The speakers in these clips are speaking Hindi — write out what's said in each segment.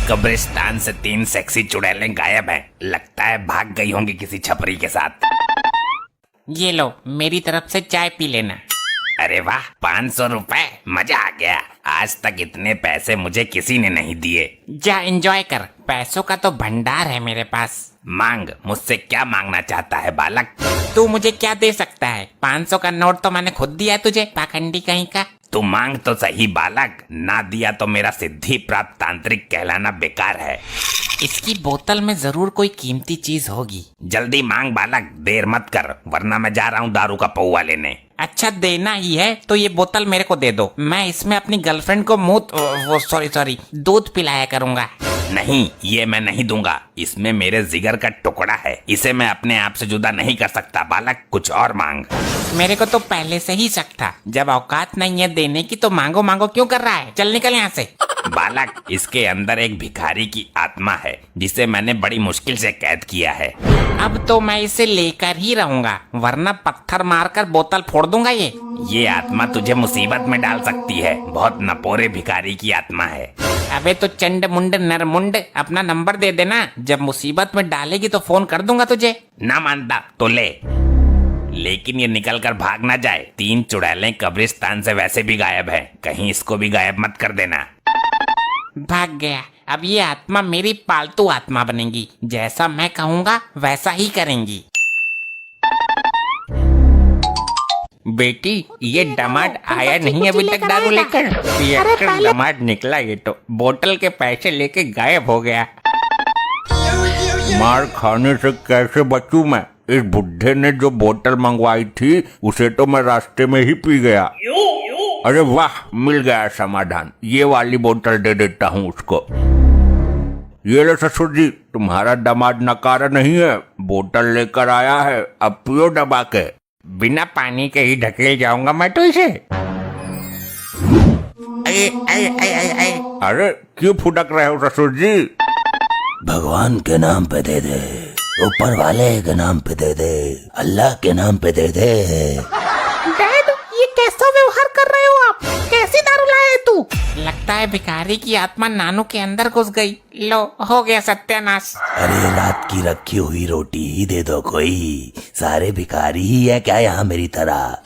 कब्रिस्तान से 3 सेक्सी चुड़ैलें गायब हैं। लगता है भाग गई होंगी किसी छपरी के साथ। ये लो, मेरी तरफ से चाय पी लेना। अरे वाह, 500 रुपए, मजा आ गया। आज तक इतने पैसे मुझे किसी ने नहीं दिए। जा एंजॉय कर, पैसों का तो भंडार है मेरे पास। मांग, मुझसे क्या मांगना चाहता है बालक? तू मुझे क्या दे सकता है? 500 का नोट तो मैंने खुद दिया तुझे, पाखंडी कहीं का। तू मांग तो सही बालक, ना दिया तो मेरा सिद्धि प्राप्त तांत्रिक कहलाना बेकार है। इसकी बोतल में जरूर कोई कीमती चीज होगी। जल्दी मांग बालक, देर मत कर, वरना मैं जा रहा हूँ दारू का पौवा लेने। अच्छा, देना ही है तो ये बोतल मेरे को दे दो। मैं इसमें अपनी गर्लफ्रेंड को दूध पिलाया करूंगा। नहीं, ये मैं नहीं दूंगा। इसमें मेरे जिगर का टुकड़ा है, इसे मैं अपने आप से जुदा नहीं कर सकता बालक। कुछ और मांग। मेरे को तो पहले से ही शक था, जब औकात नहीं है देने की तो मांगो मांगो क्यों कर रहा है? चल निकल यहाँ से। बालक, इसके अंदर एक भिखारी की आत्मा है जिसे मैंने बड़ी मुश्किल से कैद किया है। अब तो मैं इसे लेकर ही रहूंगा, वरना पत्थर मारकर बोतल फोड़ दूंगा। ये आत्मा तुझे मुसीबत में डाल सकती है। बहुत नपोरे भिखारी की आत्मा है। अबे तो चंड मुंड नरमुंड, अपना नंबर दे देना, जब मुसीबत में डालेगी तो फोन कर दूंगा तुझे। ना मानता तो ले, लेकिन ये निकल कर भाग ना जाए। 3 चुड़ैलें कब्रिस्तान से वैसे भी गायब है, कहीं इसको भी गायब मत कर देना। भाग गया। अब ये आत्मा मेरी पालतू आत्मा बनेगी, जैसा मैं कहूँगा वैसा ही करेंगी। बेटी, ये दामाद आया नहीं अभी तक दारू लेकर। दामाद निकला ये तो, बोतल के पैसे लेके गायब हो गया। मार खाने से कैसे बचूं मैं? इस बुढ़े ने जो बोतल मंगवाई थी उसे तो मैं रास्ते में ही पी गया। अरे वाह, मिल गया समाधान। ये वाली बोतल दे देता हूँ उसको। ये लो ससुर जी, तुम्हारा दामाद नकारा नहीं है, बोतल लेकर आया है, अब पियो दबा के। बिना पानी के ही ढकेल जाऊंगा मैं तो इसे। अरे क्यों फुटक रहे हो ससुर जी? भगवान के नाम पे दे दे, ऊपर वाले के नाम पे दे दे, अल्लाह के नाम पे दे दे। डैड, ये कैसा व्यवहार कर रहे हो आप? कैसी दारू लाए तू? लगता है भिखारी की आत्मा नानू के अंदर घुस गई। लो, हो गया सत्यानाश। अरे रात की रखी हुई रोटी ही दे दो कोई, सारे भिखारी ही है क्या यहाँ मेरी तरह?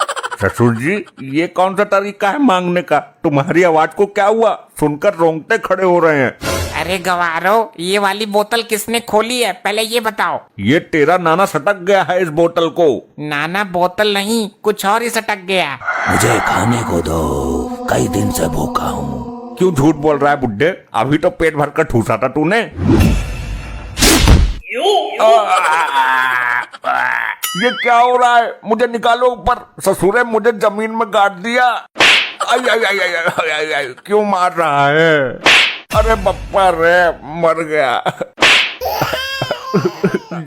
ससुर जी, ये कौन सा तरीका है मांगने का? तुम्हारी आवाज को क्या हुआ? सुनकर रोंगटे खड़े हो रहे हैं। अरे गवारो, ये वाली बोतल किसने खोली है, पहले ये बताओ। ये तेरा नाना सटक गया है इस बोतल को। नाना बोतल नहीं, कुछ और ही सटक गया। मुझे खाने को दो, कई दिन से भूखा हूँ। क्यों झूठ बोल रहा है बुड्ढे? अभी तो पेट भर कर ठूसा था तूने। ये क्या हो रहा है? मुझे निकालो ऊपर। ससुरे मुझे जमीन में गाड़ दिया। आई आई आई आई आई आई आई, क्यों मार रहा है? अरे बप्पा रे, मर गया।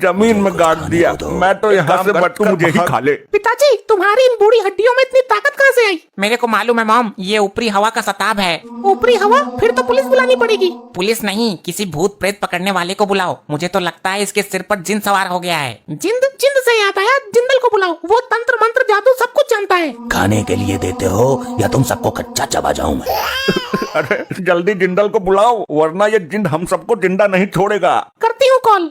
जमीन में गाड़ दिया। मैं तो यहाँ से बच, मुझे ही खा ले। पिताजी, तुम्हारी इन बूढ़ी हड्डियों में इतनी ताकत कहाँ से आई? मेरे को मालूम है मॉम, ये ऊपरी हवा का सताब है। ऊपरी हवा? फिर तो पुलिस बुलानी पड़ेगी। पुलिस नहीं, किसी भूत प्रेत पकड़ने वाले को बुलाओ। मुझे तो लगता है इसके सिर पर जिन सवार हो गया है। जिंद से याद आया, जिंदल को बुलाओ, वो तंत्र मंत्र जादू सब कुछ जानता है। खाने के लिए देते हो या तुम सबको कच्चा चबा जाऊं मैं? अरे जल्दी जिंदल को बुलाओ, वरना ये जिंद हम सबको जिंदा नहीं छोड़ेगा। करती हूँ कॉल।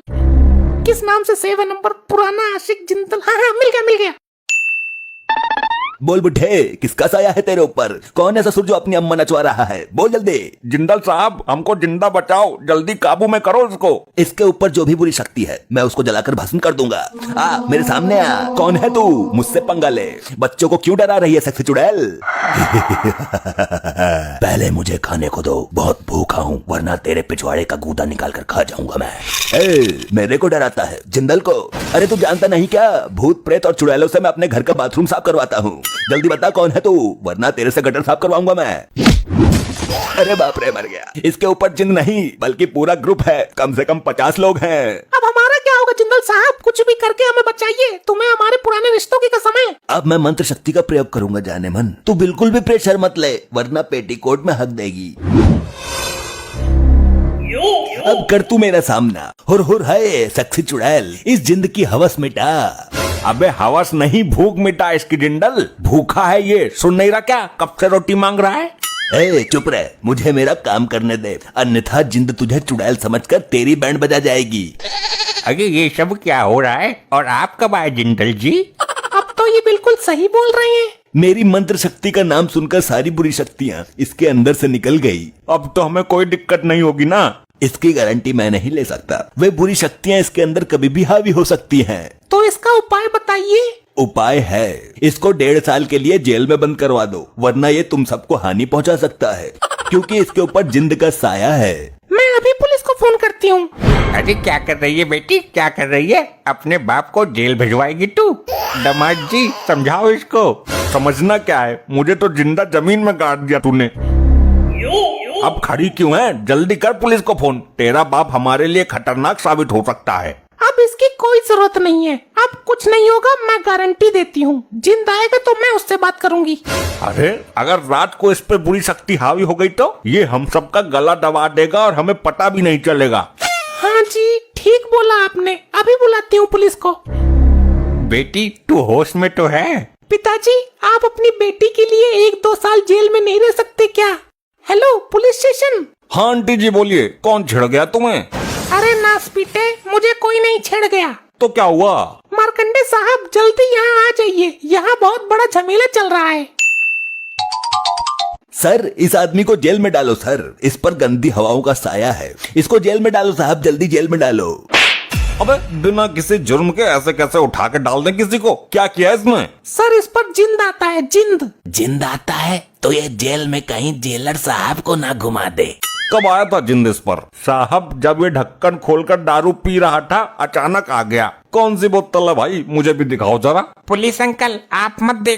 किस नाम से सेव है नंबर? पुराना आशिक जिंदल। हाँ, मिल गया। बोल बुढ़े, किसका साया है तेरे ऊपर? कौन है ससुर जो अपनी अम्मा नचवा रहा है? बोल जल्दी। जिंदल साहब, हमको जिंदा बचाओ, जल्दी काबू में करो इसको। इसके ऊपर जो भी बुरी शक्ति है मैं उसको जलाकर भस्म कर दूंगा। आ मेरे सामने आ। कौन है तू? मुझसे पंगा ले। बच्चों को क्यों डरा रही है सेक्सी चुड़ैल? पहले मुझे खाने को दो, बहुत भूखा हूँ, वरना तेरे पिछवाड़े का गूदा निकाल कर खा जाऊंगा मैं। मेरे को डराता है? जिंदल को? अरे तू जानता नहीं क्या, भूत प्रेत और चुड़ैलों से मैं अपने घर का बाथरूम साफ करवाता हूँ। जल्दी बता कौन है तू, वरना तेरे से गटर साफ करवाऊंगा मैं। अरे बाप रे, मर गया। इसके ऊपर जिन नहीं बल्कि पूरा ग्रुप है, कम से कम 50 लोग हैं। अब हमारा क्या होगा जिंदल साहब? कुछ भी करके हमें बचाइए, तुम्हें हमारे पुराने रिश्तों की कसम है। अब मैं मंत्र शक्ति का प्रयोग करूंगा जाने मन। तू बिल्कुल भी प्रेशर मत ले, वरना पेटीकोट में हक देगी। अब कर तू मेरा सामना। हुर हुर है सेक्सी चुड़ैल, इस जिंद की हवस मिटा। अबे हवस नहीं, भूख मिटा इसकी जिंदल। भूखा है ये, सुन नहीं रहा क्या? कब से रोटी मांग रहा है? ए चुप रह, मुझे मेरा काम करने दे, अन्यथा जिंद तुझे चुड़ैल समझकर तेरी बैंड बजा जाएगी। अरे ये सब क्या हो रहा है और आप कब आए जिंदल जी? अब तो ये बिल्कुल सही बोल रहे हैं। मेरी मंत्र शक्ति का नाम सुनकर सारी बुरी शक्तियाँ इसके अंदर से निकल गई। अब तो हमें कोई दिक्कत नहीं होगी ना? इसकी गारंटी मैं नहीं ले सकता, वे बुरी शक्तियाँ इसके अंदर कभी भी हावी हो सकती हैं। तो इसका उपाय बताइए। उपाय है, इसको 1.5 साल के लिए जेल में बंद करवा दो, वरना ये तुम सबको हानि पहुंचा सकता है, क्योंकि इसके ऊपर जिंद का साया है। मैं अभी पुलिस को फोन करती हूँ। अरे क्या कर रही है बेटी, क्या कर रही है? अपने बाप को जेल भिजवाएगी तू? दामाद जी समझाओ इसको। समझना क्या है, मुझे तो जिंदा जमीन में गाड़ दिया तूने। अब खड़ी क्यों है? जल्दी कर पुलिस को फोन, तेरा बाप हमारे लिए खतरनाक साबित हो सकता है। अब इसकी कोई जरूरत नहीं है, अब कुछ नहीं होगा, मैं गारंटी देती हूँ। जिंद आएगा तो मैं उससे बात करूंगी। अरे अगर रात को इस पे बुरी शक्ति हावी हो गई तो ये हम सबका गला दबा देगा और हमें पता भी नहीं चलेगा। हाँ जी ठीक बोला आपने, अभी बुलाती हूँ पुलिस को। बेटी तू होश में तो है? पिताजी आप अपनी बेटी के लिए 1-2 साल जेल में नहीं रह सकते क्या? Hello police station. हाँ आंटी जी बोलिए, कौन छिड़ गया तुम्हें? अरे नास पीटे, मुझे कोई नहीं छेड़ गया। तो क्या हुआ? मार्कंडे साहब जल्दी यहाँ आ जाइए, यहाँ बहुत बड़ा झमेला चल रहा है। सर इस आदमी को जेल में डालो सर, इस पर गंदी हवाओं का साया है, इसको जेल में डालो साहब, जल्दी जेल में डालो। अबे बिना किसी जुर्म के ऐसे कैसे उठा के डाल दें किसी को? क्या किया इसने? सर इस पर जिंद आता है, जिंद। जिंद आता है तो ये जेल में कहीं जेलर साहब को ना घुमा दे। कब आया था जिंद इस पर? साहब जब ये ढक्कन खोलकर दारू पी रहा था अचानक आ गया। कौन सी बोतल है भाई, मुझे भी दिखाओ जरा। पुलिस अंकल आप मत देखो।